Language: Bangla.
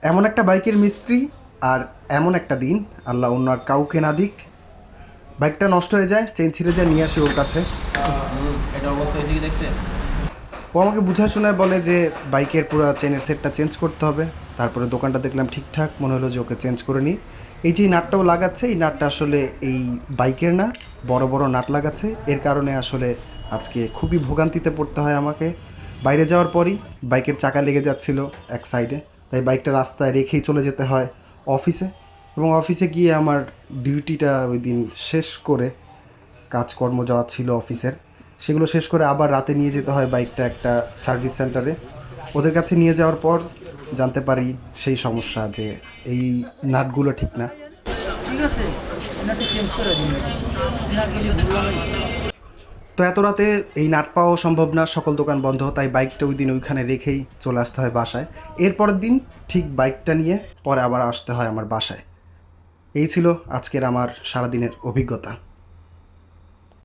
এমন একটা বাইকের মিস্ত্রি আর এমন একটা দিন, আল্লাহ অন্য আর কাউকে না দিক, বাইকটা নষ্ট হয়ে যায়, চেন ছিঁড়ে যায়, নিয়ে আসি ওর কাছে। এটা অবস্থা হয়েছে কি দেখছেন? ও আমাকে বুঝায় শোনায় বলে যে বাইকের পুরো চেনের সেটটা চেঞ্জ করতে হবে। তারপরে দোকানটা দেখলাম ঠিকঠাক, মনে হলো যে ওকে চেঞ্জ করে নিই। এই যে নাটটাও লাগাচ্ছে, এই নাটটা আসলে এই বাইকের না, বড় বড় নাট লাগাচ্ছে। এর কারণে আসলে আজকে খুবই ভোগান্তিতে পড়তে হয় আমাকে। বাইরে যাওয়ার পরই বাইকের চাকা লেগে যাচ্ছিল এক সাইডে, তাই বাইকটা রাস্তায় রেখেই চলে যেতে হয় অফিসে। এবং অফিসে গিয়ে আমার ডিউটিটা ওই দিন শেষ করে, কাজকর্ম যাওয়া ছিল অফিসের, সেগুলো শেষ করে আবার রাতে নিয়ে যেতে হয় বাইকটা একটা সার্ভিস সেন্টারে। ওদের কাছে নিয়ে যাওয়ার পর জানতে পারি সেই সমস্যা, যে এই নাটগুলো ঠিক না। ঠিক আছে, এনাকে চেঞ্জ করে দিন। যা কিছু ভুল লাগাইছে। তো এত রাতে এই নাট পাওয়া সম্ভব না, সকল দোকান বন্ধ, তাই বাইকটা ওই দিন ওইখানে রেখেই চলে আসতে হয় বাসায়। এরপরের দিন ঠিক বাইকটা নিয়ে পরে আবার আসতে হয় আমার বাসায়। এই ছিল আজকের আমার সারাদিনের অভিজ্ঞতা।